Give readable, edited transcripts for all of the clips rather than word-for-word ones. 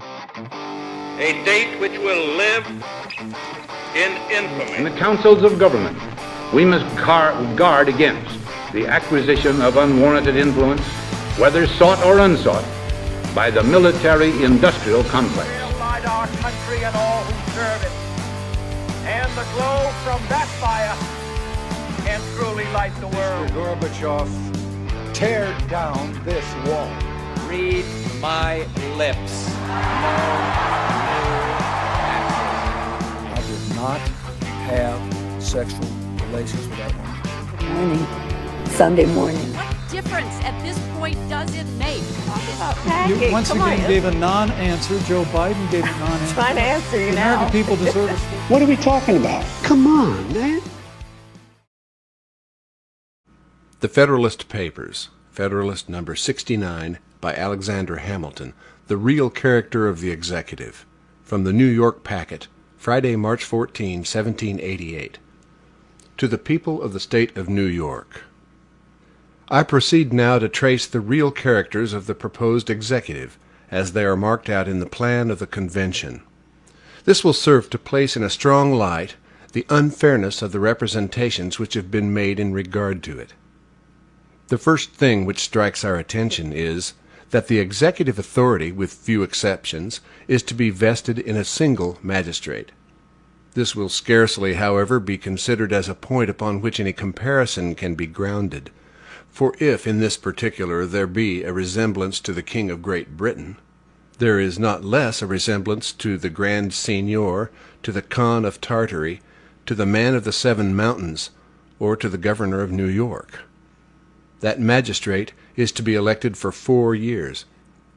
A date which will live in infamy. In the councils of government, we must guard against the acquisition of unwarranted influence, whether sought or unsought, by the military-industrial complex. Will light our country and all who serve it, and the glow from that fire can truly light the world. Mr. Gorbachev, tear down this wall. Read my lips. No new taxes. I did not have sexual relations with that woman. Morning. Sunday morning. What difference at this point does it make? You once again gave a non-answer. Joe Biden gave a non-answer. Trying to answer you the now. American people deserve it. What are we talking about? Come on, man. The Federalist Papers, Federalist Number 69, by Alexander Hamilton, The Real Character of the Executive, from the New York Packet, Friday, March 14, 1788. To the People of the State of New York. I proceed now to trace the real characters of the proposed executive, as they are marked out in the plan of the convention. This will serve to place in a strong light the unfairness of the representations which have been made in regard to it. The first thing which strikes our attention is that the executive authority, with few exceptions, is to be vested in a single magistrate. This will scarcely, however, be considered as a point upon which any comparison can be grounded. For if in this particular there be a resemblance to the King of Great Britain, there is not less a resemblance to the Grand Signior, to the Khan of Tartary, to the Man of the Seven Mountains, or to the Governor of New York. That magistrate is to be elected for 4 years,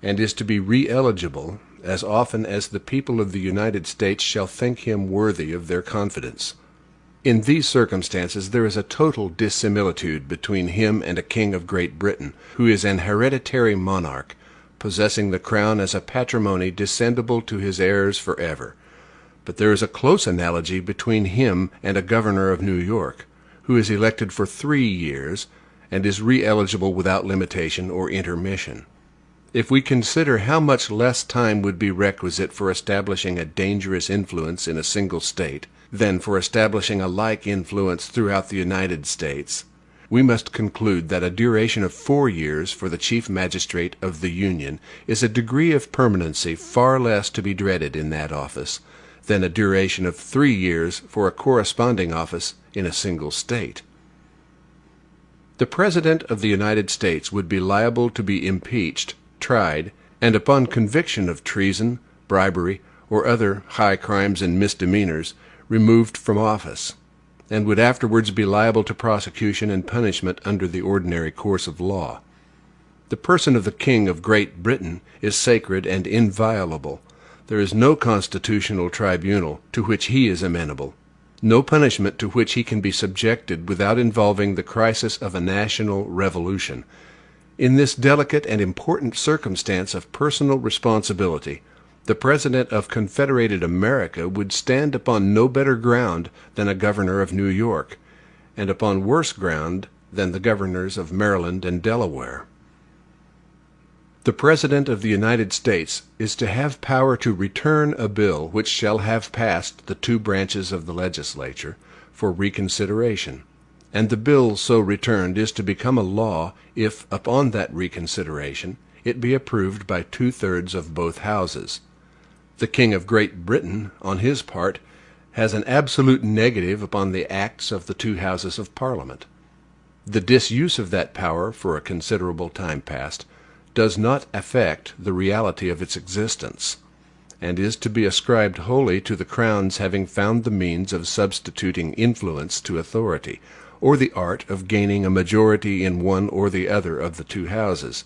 and is to be re-eligible as often as the people of the United States shall think him worthy of their confidence. In these circumstances there is a total dissimilitude between him and a King of Great Britain, who is an hereditary monarch, possessing the crown as a patrimony descendable to his heirs forever. But there is a close analogy between him and a Governor of New York, who is elected for 3 years, and is re-eligible without limitation or intermission. If we consider how much less time would be requisite for establishing a dangerous influence in a single state than for establishing a like influence throughout the United States, we must conclude that a duration of 4 years for the Chief Magistrate of the Union is a degree of permanency far less to be dreaded in that office than a duration of 3 years for a corresponding office in a single state. The President of the United States would be liable to be impeached, tried, and upon conviction of treason, bribery, or other high crimes and misdemeanors, removed from office, and would afterwards be liable to prosecution and punishment under the ordinary course of law. The person of the King of Great Britain is sacred and inviolable. There is no constitutional tribunal to which he is amenable, no punishment to which he can be subjected without involving the crisis of a national revolution. In this delicate and important circumstance of personal responsibility, the President of Confederated America would stand upon no better ground than a Governor of New York, and upon worse ground than the Governors of Maryland and Delaware. The President of the United States is to have power to return a bill which shall have passed the 2 branches of the legislature for reconsideration, and the bill so returned is to become a law if, upon that reconsideration, it be approved by 2/3 of both houses. The King of Great Britain, on his part, has an absolute negative upon the acts of the 2 houses of Parliament. The disuse of that power for a considerable time past does not affect the reality of its existence, and is to be ascribed wholly to the Crown's having found the means of substituting influence to authority, or the art of gaining a majority in one or the other of the 2 houses,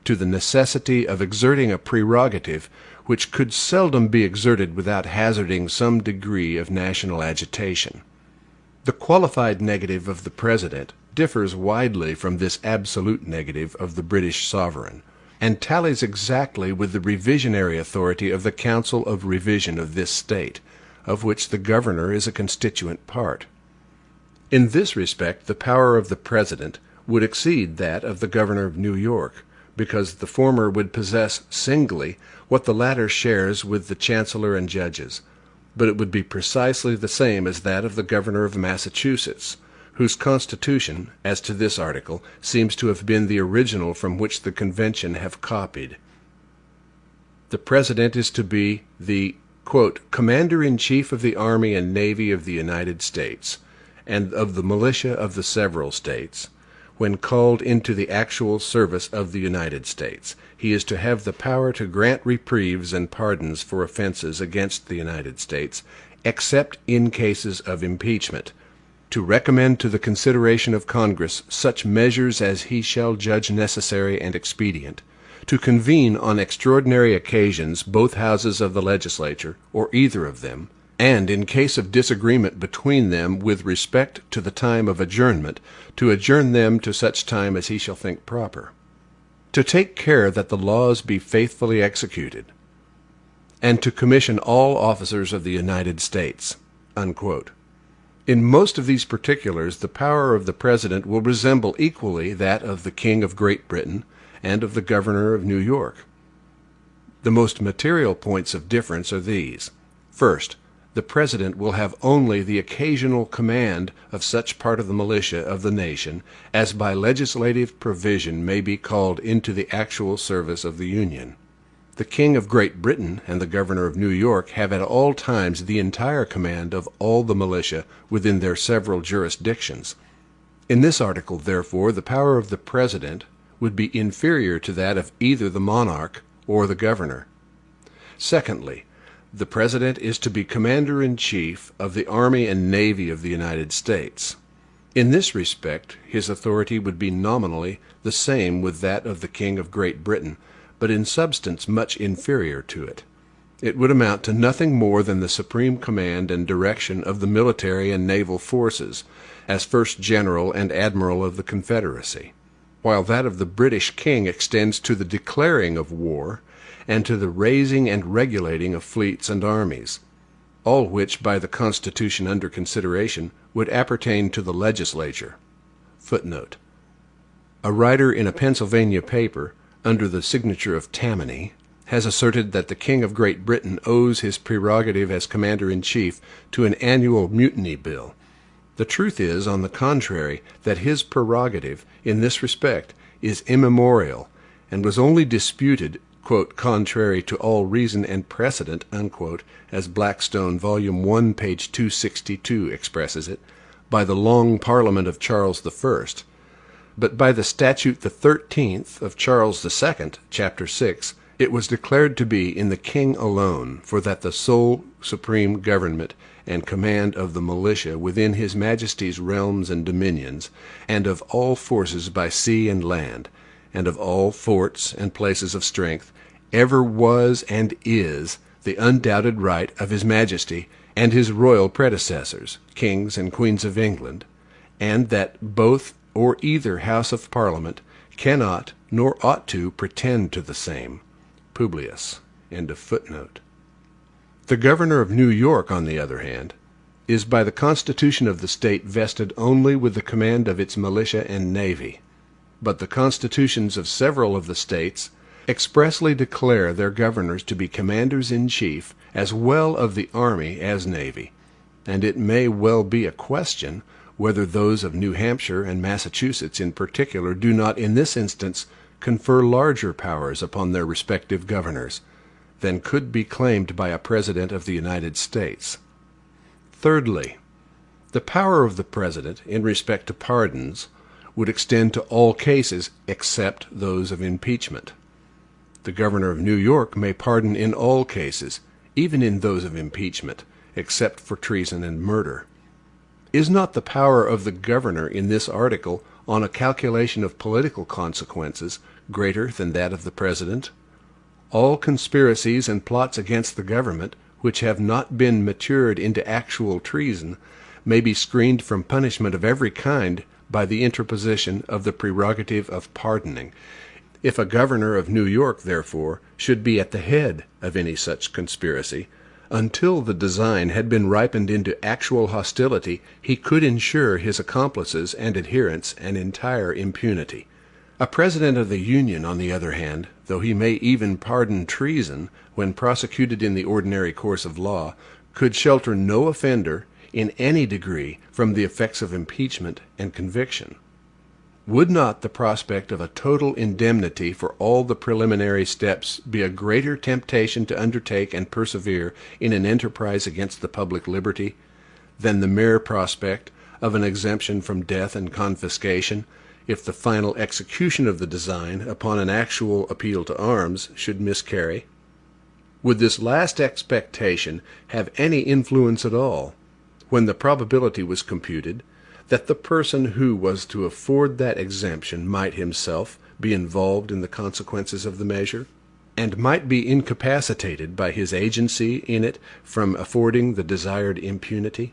to the necessity of exerting a prerogative which could seldom be exerted without hazarding some degree of national agitation. The qualified negative of the President differs widely from this absolute negative of the British sovereign, and tallies exactly with the revisionary authority of the Council of Revision of this state, of which the Governor is a constituent part. In this respect the power of the President would exceed that of the Governor of New York, because the former would possess singly what the latter shares with the chancellor and judges, but it would be precisely the same as that of the governor of Massachusetts, whose constitution, as to this article, seems to have been the original from which the convention have copied. The President is to be the, quote, Commander-in-Chief of the Army and Navy of the United States, and of the militia of the several states. When called into the actual service of the United States, he is to have the power to grant reprieves and pardons for offenses against the United States, except in cases of impeachment, to recommend to the consideration of Congress such measures as he shall judge necessary and expedient, to convene on extraordinary occasions both houses of the legislature, or either of them, and in case of disagreement between them with respect to the time of adjournment, to adjourn them to such time as he shall think proper, to take care that the laws be faithfully executed, and to commission all officers of the United States." Unquote. In most of these particulars, the power of the President will resemble equally that of the King of Great Britain and of the Governor of New York. The most material points of difference are these. First, the President will have only the occasional command of such part of the militia of the nation as by legislative provision may be called into the actual service of the Union. The King of Great Britain and the Governor of New York have at all times the entire command of all the militia within their several jurisdictions. In this article, therefore, the power of the President would be inferior to that of either the monarch or the governor. Secondly, the President is to be Commander-in-Chief of the Army and Navy of the United States. In this respect, his authority would be nominally the same with that of the King of Great Britain, but in substance much inferior to it. It would amount to nothing more than the supreme command and direction of the military and naval forces, as First General and Admiral of the Confederacy, while that of the British King extends to the declaring of war and to the raising and regulating of fleets and armies, all which by the Constitution under consideration would appertain to the legislature. Footnote. A writer in a Pennsylvania paper, under the signature of Tammany, has asserted that the King of Great Britain owes his prerogative as Commander-in-Chief to an annual mutiny bill. The truth is, on the contrary, that his prerogative, in this respect, is immemorial, and was only disputed, quote, contrary to all reason and precedent, unquote, as Blackstone, Volume 1, page 262 expresses it, by the long Parliament of Charles I, but by the statute the 13th of Charles II, chapter 6, it was declared to be in the king alone, for that the sole supreme government and command of the militia within his majesty's realms and dominions, and of all forces by sea and land, and of all forts and places of strength, ever was and is the undoubted right of his majesty and his royal predecessors, kings and queens of England, and that both or either House of Parliament cannot nor ought to pretend to the same. Publius. End of footnote. The Governor of New York, on the other hand, is by the Constitution of the state vested only with the command of its militia and navy, but the constitutions of several of the states expressly declare their governors to be commanders-in-chief as well of the army as navy, and it may well be a question whether those of New Hampshire and Massachusetts in particular do not in this instance confer larger powers upon their respective governors than could be claimed by a President of the United States. Thirdly, the power of the President in respect to pardons would extend to all cases except those of impeachment. The Governor of New York may pardon in all cases, even in those of impeachment, except for treason and murder. Is not the power of the Governor in this article, on a calculation of political consequences, greater than that of the President? All conspiracies and plots against the government, which have not been matured into actual treason, may be screened from punishment of every kind by the interposition of the prerogative of pardoning. If a governor of New York, therefore, should be at the head of any such conspiracy, until the design had been ripened into actual hostility, he could ensure his accomplices and adherents an entire impunity. A President of the Union, on the other hand, though he may even pardon treason when prosecuted in the ordinary course of law, could shelter no offender in any degree from the effects of impeachment and conviction. Would not the prospect of a total indemnity for all the preliminary steps be a greater temptation to undertake and persevere in an enterprise against the public liberty than the mere prospect of an exemption from death and confiscation, if the final execution of the design upon an actual appeal to arms should miscarry? Would this last expectation have any influence at all, when the probability was computed that the person who was to afford that exemption might himself be involved in the consequences of the measure, and might be incapacitated by his agency in it from affording the desired impunity?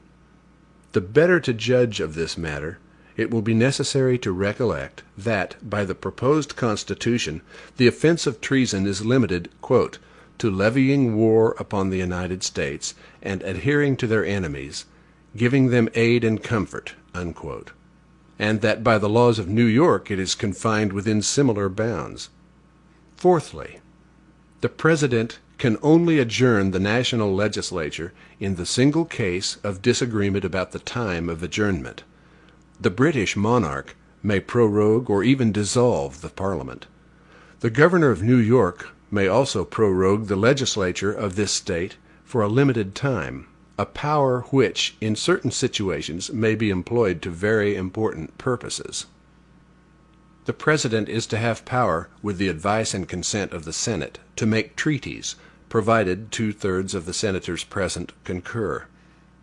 The better to judge of this matter, it will be necessary to recollect that, by the proposed Constitution, the offense of treason is limited, quote, to levying war upon the United States and adhering to their enemies, giving them aid and comfort, unquote, and that by the laws of New York it is confined within similar bounds. Fourthly, the President can only adjourn the national legislature in the single case of disagreement about the time of adjournment. The British monarch may prorogue or even dissolve the Parliament. The Governor of New York may also prorogue the legislature of this state for a limited time, a power which, in certain situations, may be employed to very important purposes. The President is to have power, with the advice and consent of the Senate, to make treaties, provided 2/3 of the senators present concur.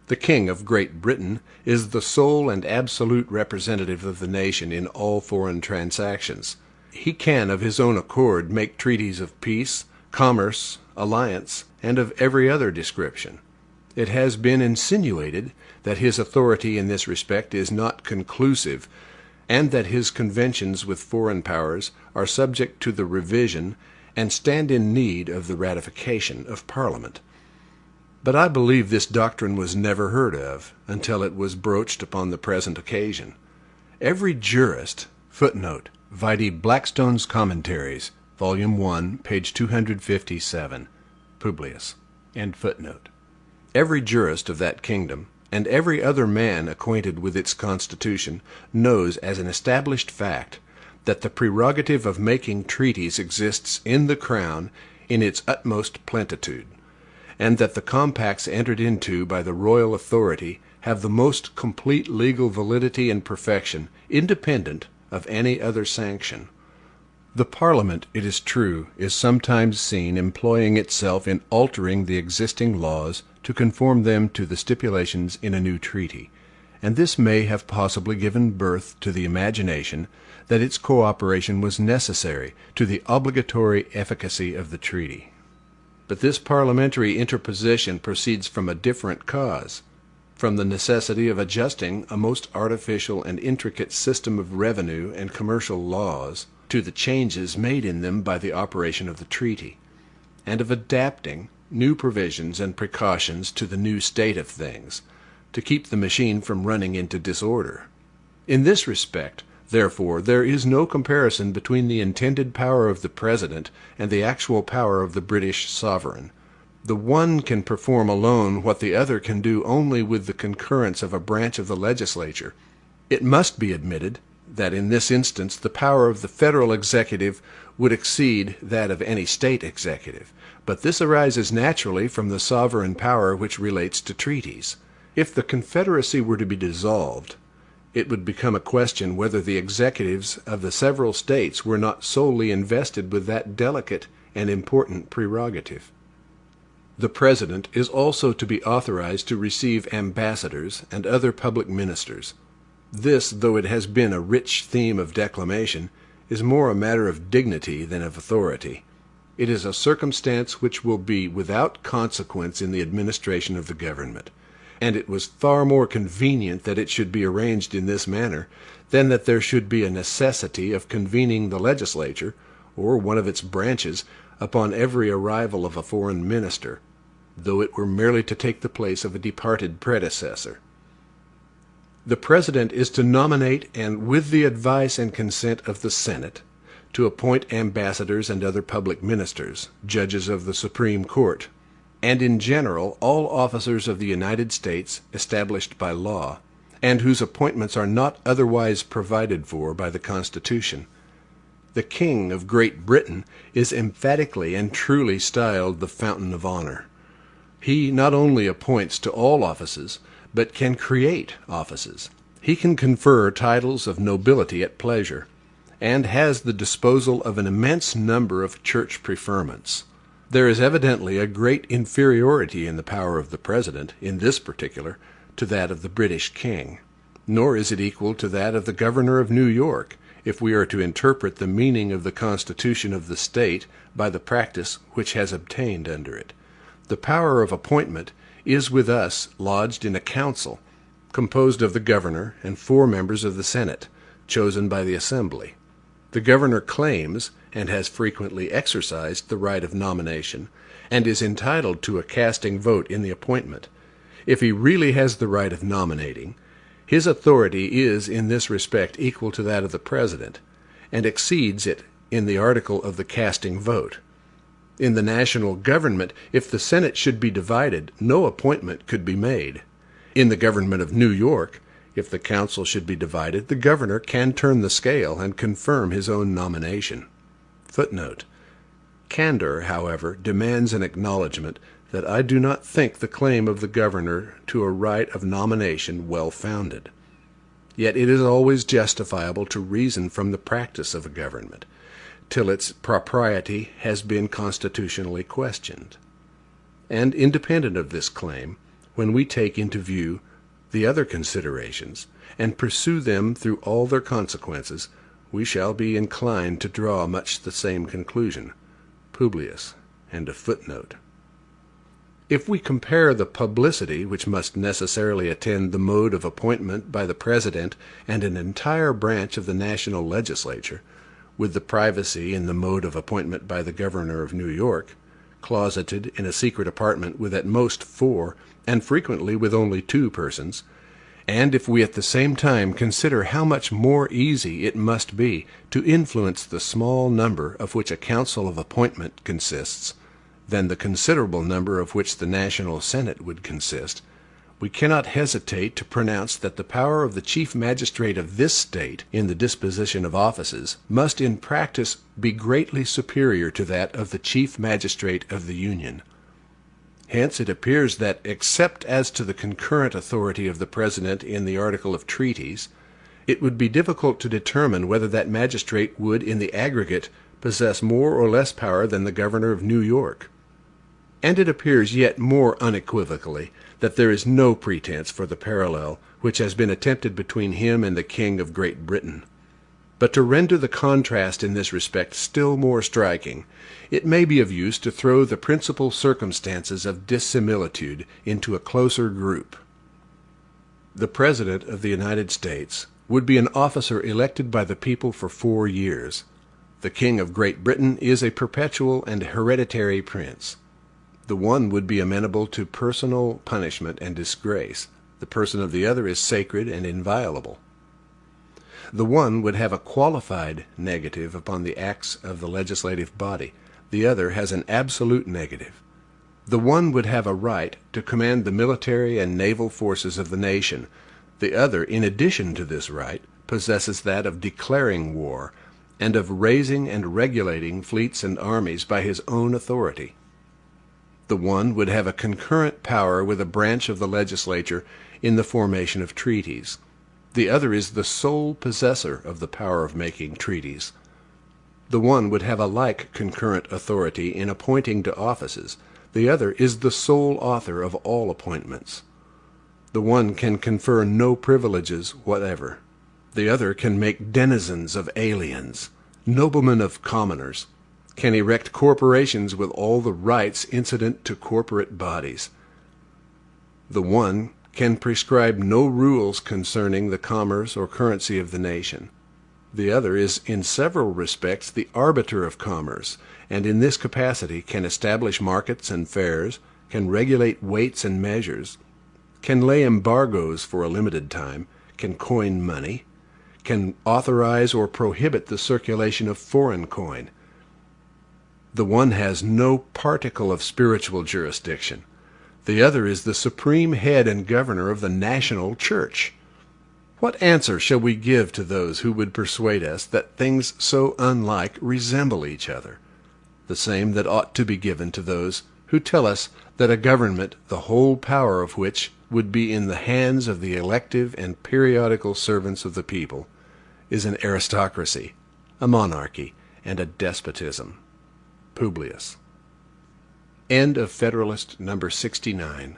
The King of Great Britain is the sole and absolute representative of the nation in all foreign transactions. He can, of his own accord, make treaties of peace, commerce, alliance, and of every other description. It has been insinuated that his authority in this respect is not conclusive, and that his conventions with foreign powers are subject to the revision and stand in need of the ratification of Parliament. But I believe this doctrine was never heard of until it was broached upon the present occasion. Every jurist, footnote, vide Blackstone's Commentaries, Volume 1, page 257, Publius, end footnote. Every jurist of that kingdom, and every other man acquainted with its constitution, knows as an established fact that the prerogative of making treaties exists in the Crown in its utmost plenitude, and that the compacts entered into by the royal authority have the most complete legal validity and perfection, independent of any other sanction. The Parliament, it is true, is sometimes seen employing itself in altering the existing laws to conform them to the stipulations in a new treaty, and this may have possibly given birth to the imagination that its cooperation was necessary to the obligatory efficacy of the treaty. But this parliamentary interposition proceeds from a different cause, from the necessity of adjusting a most artificial and intricate system of revenue and commercial laws to the changes made in them by the operation of the treaty, and of adapting new provisions and precautions to the new state of things, to keep the machine from running into disorder. In this respect, therefore, there is no comparison between the intended power of the President and the actual power of the British sovereign. The one can perform alone what the other can do only with the concurrence of a branch of the legislature. It must be admitted that in this instance the power of the federal executive would exceed that of any state executive, but this arises naturally from the sovereign power which relates to treaties. If the Confederacy were to be dissolved, it would become a question whether the executives of the several states were not solely invested with that delicate and important prerogative. The President is also to be authorized to receive ambassadors and other public ministers. This, though it has been a rich theme of declamation, is more a matter of dignity than of authority. It is a circumstance which will be without consequence in the administration of the government, and it was far more convenient that it should be arranged in this manner than that there should be a necessity of convening the legislature, or one of its branches, upon every arrival of a foreign minister, though it were merely to take the place of a departed predecessor. The President is to nominate, and with the advice and consent of the Senate, to appoint ambassadors and other public ministers, judges of the Supreme Court, and in general all officers of the United States established by law, and whose appointments are not otherwise provided for by the Constitution. The King of Great Britain is emphatically and truly styled the Fountain of Honor. He not only appoints to all offices, but can create offices. He can confer titles of nobility at pleasure, and has the disposal of an immense number of church preferments. There is evidently a great inferiority in the power of the President, in this particular, to that of the British King, nor is it equal to that of the Governor of New York, if we are to interpret the meaning of the Constitution of the state by the practice which has obtained under it. The power of appointment is with us lodged in a council, composed of the Governor and 4 members of the Senate, chosen by the Assembly. The Governor claims, and has frequently exercised, the right of nomination, and is entitled to a casting vote in the appointment. If he really has the right of nominating, his authority is in this respect equal to that of the President, and exceeds it in the article of the casting vote. In the national government, if the Senate should be divided, no appointment could be made. In the government of New York, if the council should be divided, the governor can turn the scale and confirm his own nomination. Footnote. Candor, however, demands an acknowledgment that I do not think the claim of the governor to a right of nomination well-founded. Yet it is always justifiable to reason from the practice of a government, till its propriety has been constitutionally questioned. And independent of this claim, when we take into view the other considerations, and pursue them through all their consequences, we shall be inclined to draw much the same conclusion. Publius. End of footnote. If we compare the publicity which must necessarily attend the mode of appointment by the President and an entire branch of the national legislature, with the privacy in the mode of appointment by the Governor of New York, closeted in a secret apartment with at most 4, and frequently with only 2 persons, and if we at the same time consider how much more easy it must be to influence the small number of which a council of appointment consists, than the considerable number of which the National Senate would consist, we cannot hesitate to pronounce that the power of the chief magistrate of this state in the disposition of offices must in practice be greatly superior to that of the chief magistrate of the Union. Hence it appears that, except as to the concurrent authority of the President in the article of treaties, it would be difficult to determine whether that magistrate would in the aggregate possess more or less power than the Governor of New York. And it appears yet more unequivocally that there is no pretense for the parallel which has been attempted between him and the King of Great Britain. But to render the contrast in this respect still more striking, it may be of use to throw the principal circumstances of dissimilitude into a closer group. The President of the United States would be an officer elected by the people for 4 years. The King of Great Britain is a perpetual and hereditary prince. The one would be amenable to personal punishment and disgrace. The person of the other is sacred and inviolable. The one would have a qualified negative upon the acts of the legislative body. The other has an absolute negative. The one would have a right to command the military and naval forces of the nation. The other, in addition to this right, possesses that of declaring war, and of raising and regulating fleets and armies by his own authority. The one would have a concurrent power with a branch of the legislature in the formation of treaties. The other is the sole possessor of the power of making treaties. The one would have a like concurrent authority in appointing to offices. The other is the sole author of all appointments. The one can confer no privileges whatever. The other can make denizens of aliens, noblemen of commoners, can erect corporations with all the rights incident to corporate bodies. The one can prescribe no rules concerning the commerce or currency of the nation. The other is in several respects the arbiter of commerce, and in this capacity can establish markets and fairs, can regulate weights and measures, can lay embargoes for a limited time, can coin money, can authorize or prohibit the circulation of foreign coin. The one has no particle of spiritual jurisdiction. The other is the supreme head and governor of the national church. What answer shall we give to those who would persuade us that things so unlike resemble each other? The same that ought to be given to those who tell us that a government, the whole power of which would be in the hands of the elective and periodical servants of the people, is an aristocracy, a monarchy, and a despotism. Publius. End of Federalist number 69.